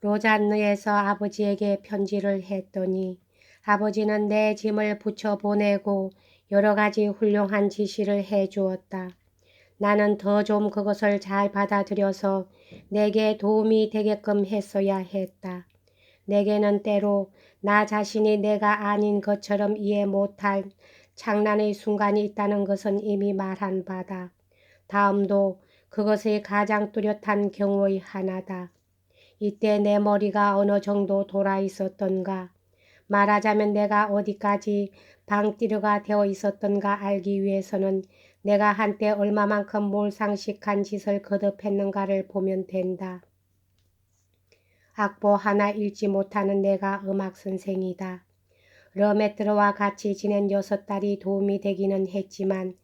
로잔느에서 아버지에게 편지를 했더니 아버지는 내 짐을 붙여 보내고 여러 가지 훌륭한 지시를 해 주었다. 나는 더 좀 그것을 잘 받아들여서 내게 도움이 되게끔 했어야 했다. 내게는 때로 나 자신이 내가 아닌 것처럼 이해 못할 장난의 순간이 있다는 것은 이미 말한 바다. 다음도 그것이 가장 뚜렷한 경우의 하나다. 이때 내 머리가 어느 정도 돌아 있었던가, 말하자면 내가 어디까지 방띠르가 되어 있었던가 알기 위해서는 내가 한때 얼마만큼 몰상식한 짓을 거듭했는가를 보면 된다. 악보 하나 읽지 못하는 내가 음악선생이다. 르메트르와 같이 지낸 6달이 도움이 되기는 했지만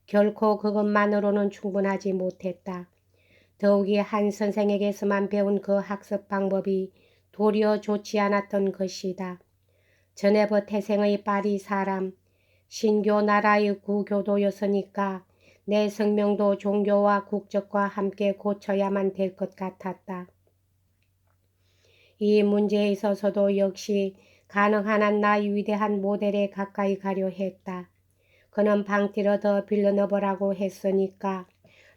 결코 그것만으로는 충분하지 못했다. 더욱이 한 선생에게서만 배운 그 학습 방법이 도리어 좋지 않았던 것이다. 저네브 태생의 파리 사람, 신교 나라의 구교도였으니까 내 성명도 종교와 국적과 함께 고쳐야만 될 것 같았다. 이 문제에 있어서도 역시 가능한 한 나의 위대한 모델에 가까이 가려 했다. 그는 방티르 더 빌르너브라고 했으니까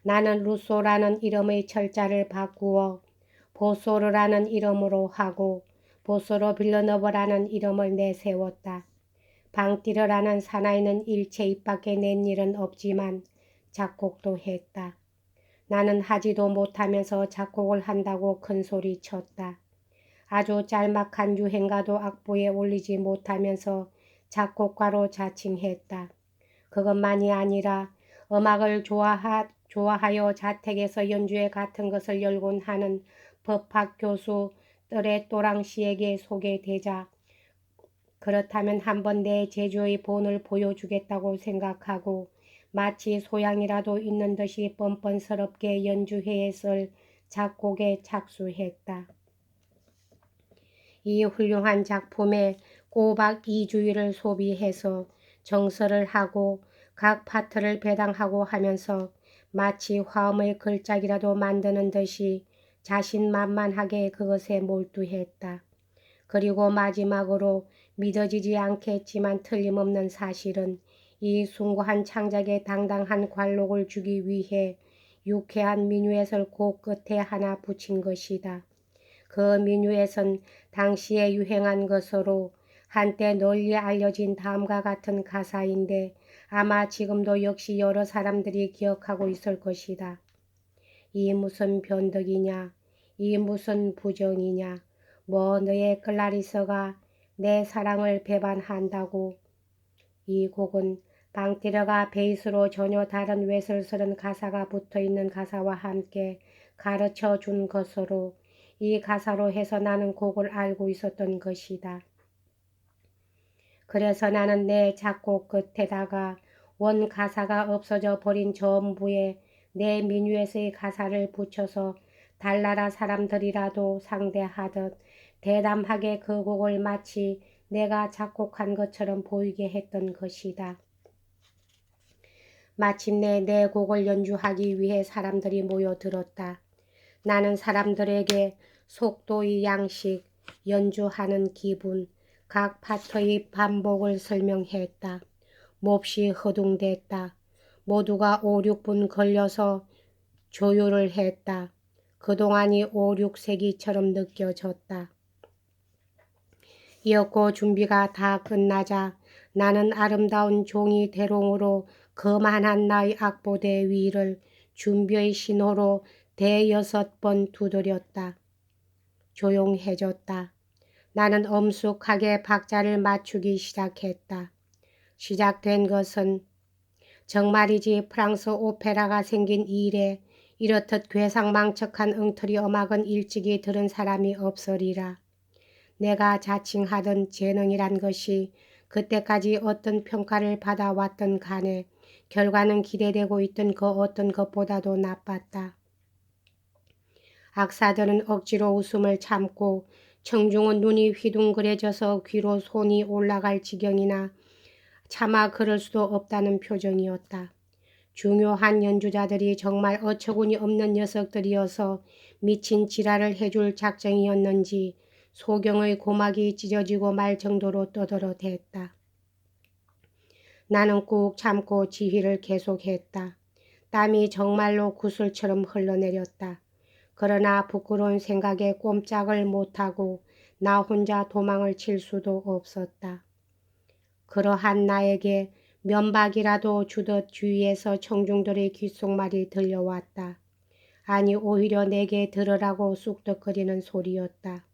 나는 루소라는 이름의 철자를 바꾸어 보소르라는 이름으로 하고 보소르 빌르너브라는 이름을 내세웠다. 방티르라는 사나이는 일체 입 밖에 낸 일은 없지만 작곡도 했다. 나는 하지도 못하면서 작곡을 한다고 큰소리 쳤다. 아주 짤막한 유행가도 악보에 올리지 못하면서 작곡가로 자칭했다. 그것만이 아니라 음악을 좋아하여 자택에서 연주회 같은 것을 열곤 하는 법학 교수 뜰레또랑 씨에게 소개되자 그렇다면 한번 내 제주의 본을 보여주겠다고 생각하고 마치 소양이라도 있는 듯이 뻔뻔스럽게 연주회에 쓸 작곡에 착수했다. 이 훌륭한 작품에 꼬박 2주일을 소비해서 정서를 하고 각 파트를 배당하고 하면서 마치 화음의 걸작이라도 만드는 듯이 자신만만하게 그것에 몰두했다. 그리고 마지막으로 믿어지지 않겠지만 틀림없는 사실은 이 숭고한 창작에 당당한 관록을 주기 위해 유쾌한 미뉴엣을 곡 끝에 하나 붙인 것이다. 그 미뉴엣은 당시에 유행한 것으로 한때 널리 알려진 다음과 같은 가사인데 아마 지금도 역시 여러 사람들이 기억하고 있을 것이다. 이 무슨 변덕이냐, 이 무슨 부정이냐, 뭐 너의 클라리스가 내 사랑을 배반한다고. 이 곡은 방티르가 베이스로 전혀 다른 외설스런 가사가 붙어있는 가사와 함께 가르쳐 준 것으로 이 가사로 해서 나는 곡을 알고 있었던 것이다. 그래서 나는 내 작곡 끝에다가 원 가사가 없어져 버린 전부에 내 미뉴엣의 가사를 붙여서 달나라 사람들이라도 상대하듯 대담하게 그 곡을 마치 내가 작곡한 것처럼 보이게 했던 것이다. 마침내 내 곡을 연주하기 위해 사람들이 모여들었다. 나는 사람들에게 속도의 양식, 연주하는 기분, 각 파트의 반복을 설명했다. 몹시 허둥댔다. 모두가 5, 6분 걸려서 조율을 했다. 그동안이 5, 6세기처럼 느껴졌다. 이었고 준비가 다 끝나자 나는 아름다운 종이 대롱으로 거만한 나의 악보대 위를 준비의 신호로 대6번 두드렸다. 조용해졌다. 나는 엄숙하게 박자를 맞추기 시작했다. 시작된 것은 정말이지 프랑스 오페라가 생긴 이래 이렇듯 괴상망측한 엉터리 음악은 일찍이 들은 사람이 없으리라. 내가 자칭하던 재능이란 것이 그때까지 어떤 평가를 받아왔던 간에 결과는 기대되고 있던 그 어떤 것보다도 나빴다. 악사들은 억지로 웃음을 참고 청중은 눈이 휘둥그레져서 귀로 손이 올라갈 지경이나 차마 그럴 수도 없다는 표정이었다. 중요한 연주자들이 정말 어처구니 없는 녀석들이어서 미친 지랄을 해줄 작정이었는지 소경의 고막이 찢어지고 말 정도로 떠들어댔다. 나는 꾹 참고 지휘를 계속했다. 땀이 정말로 구슬처럼 흘러내렸다. 그러나 부끄러운 생각에 꼼짝을 못하고 나 혼자 도망을 칠 수도 없었다. 그러한 나에게 면박이라도 주듯 주위에서 청중들의 귓속말이 들려왔다. 아니 오히려 내게 들으라고 쑥덕거리는 소리였다.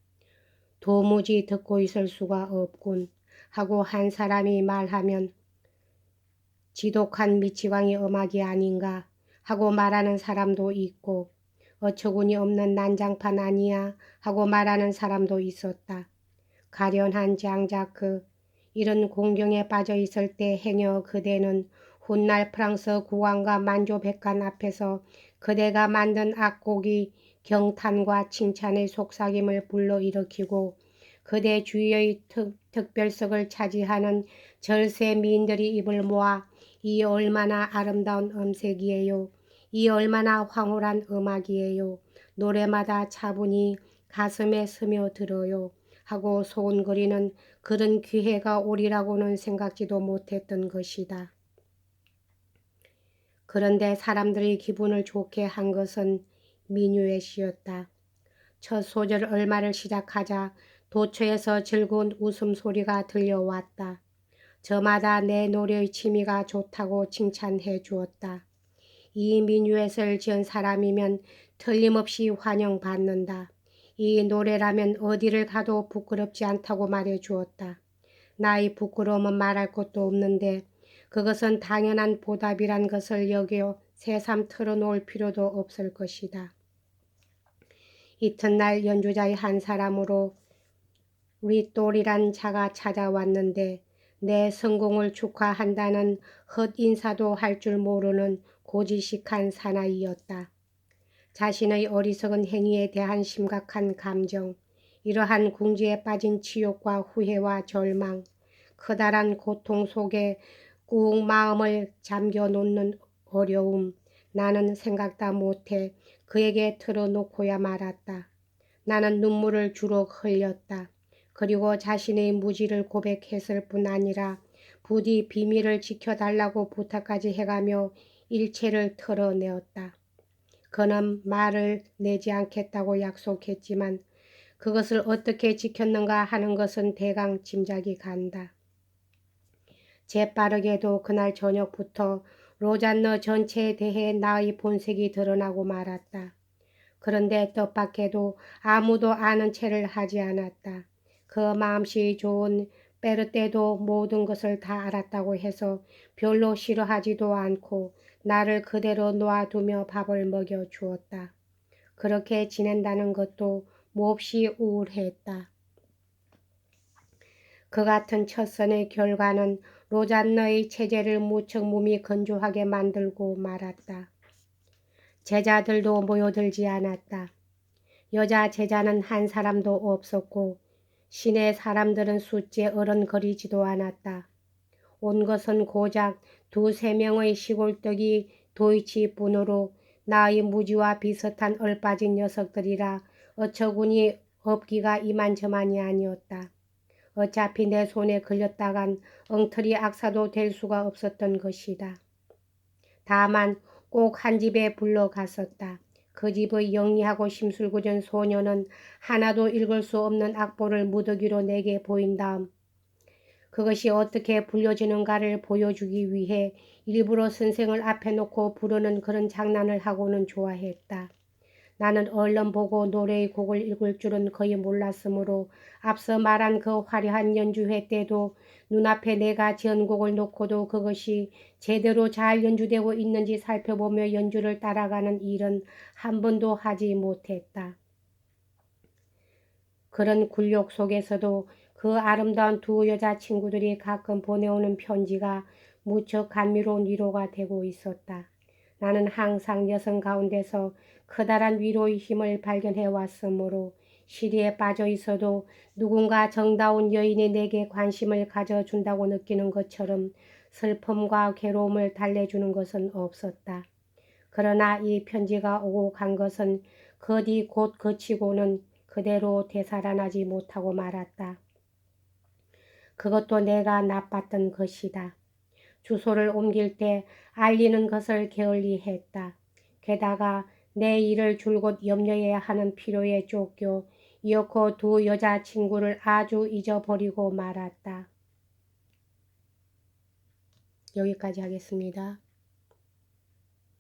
도무지 듣고 있을 수가 없군 하고 한 사람이 말하면 지독한 미치광이 음악이 아닌가 하고 말하는 사람도 있고 어처구니 없는 난장판 아니야 하고 말하는 사람도 있었다. 가련한 장자크 이런 공경에 빠져 있을 때 행여 그대는 훗날 프랑스 국왕과 만조 백관 앞에서 그대가 만든 악곡이 경탄과 칭찬의 속삭임을 불러일으키고 그대 주위의 특별석을 차지하는 절세 미인들이 입을 모아 이 얼마나 아름다운 음색이에요. 이 얼마나 황홀한 음악이에요. 노래마다 차분히 가슴에 스며들어요. 하고 소원거리는 그런 기회가 오리라고는 생각지도 못했던 것이다. 그런데 사람들이 기분을 좋게 한 것은 미뉴엣이었다. 첫 소절 얼마를 시작하자 도처에서 즐거운 웃음소리가 들려왔다. 저마다 내 노래의 취미가 좋다고 칭찬해 주었다. 이 미뉴엣을 지은 사람이면 틀림없이 환영받는다. 이 노래라면 어디를 가도 부끄럽지 않다고 말해 주었다. 나의 부끄러움은 말할 것도 없는데 그것은 당연한 보답이란 것을 여겨 새삼 털어놓을 필요도 없을 것이다. 이튿날 연주자의 한 사람으로 리똘이란 자가 찾아왔는데 내 성공을 축하한다는 헛인사도 할 줄 모르는 고지식한 사나이였다. 자신의 어리석은 행위에 대한 심각한 감정, 이러한 궁지에 빠진 치욕과 후회와 절망, 커다란 고통 속에 꾹 마음을 잠겨놓는 어려움, 나는 생각다 못해 그에게 털어놓고야 말았다. 나는 눈물을 주룩 흘렸다. 그리고 자신의 무지를 고백했을 뿐 아니라 부디 비밀을 지켜달라고 부탁까지 해가며 일체를 털어내었다. 그는 말을 내지 않겠다고 약속했지만 그것을 어떻게 지켰는가 하는 것은 대강 짐작이 간다. 재빠르게도 그날 저녁부터 로잔너 전체에 대해 나의 본색이 드러나고 말았다. 그런데 뜻밖에도 아무도 아는 체를 하지 않았다. 그 마음씨 좋은 베르떼도 모든 것을 다 알았다고 해서 별로 싫어하지도 않고 나를 그대로 놓아두며 밥을 먹여 주었다. 그렇게 지낸다는 것도 몹시 우울했다. 그 같은 첫선의 결과는 로잔너의 체제를 무척 몸이 건조하게 만들고 말았다. 제자들도 모여들지 않았다. 여자 제자는 한 사람도 없었고 시내 사람들은 숫제 어른거리지도 않았다. 온 것은 고작 2~3명의 시골떡이 도이치뿐으로 나의 무지와 비슷한 얼빠진 녀석들이라 어처구니 없기가 이만저만이 아니었다. 어차피 내 손에 걸렸다간 엉터리 악사도 될 수가 없었던 것이다. 다만 꼭 한 집에 불러갔었다. 그 집의 영리하고 심술궂은 소녀는 하나도 읽을 수 없는 악보를 무더기로 내게 보인 다음 그것이 어떻게 불려지는가를 보여주기 위해 일부러 선생을 앞에 놓고 부르는 그런 장난을 하고는 좋아했다. 나는 얼른 보고 노래의 곡을 읽을 줄은 거의 몰랐으므로 앞서 말한 그 화려한 연주회 때도 눈앞에 내가 지은 곡을 놓고도 그것이 제대로 잘 연주되고 있는지 살펴보며 연주를 따라가는 일은 한 번도 하지 못했다. 그런 굴욕 속에서도 그 아름다운 두 여자 친구들이 가끔 보내오는 편지가 무척 감미로운 위로가 되고 있었다. 나는 항상 여성 가운데서 커다란 위로의 힘을 발견해 왔으므로 시리에 빠져 있어도 누군가 정다운 여인이 내게 관심을 가져준다고 느끼는 것처럼 슬픔과 괴로움을 달래주는 것은 없었다. 그러나 이 편지가 오고 간 것은 그 뒤 곧 그치고는 그대로 되살아나지 못하고 말았다. 그것도 내가 나빴던 것이다. 주소를 옮길 때 알리는 것을 게을리했다. 게다가 내 일을 줄곧 염려해야 하는 필요에 쫓겨 이어코 두 여자친구를 아주 잊어버리고 말았다. 여기까지 하겠습니다.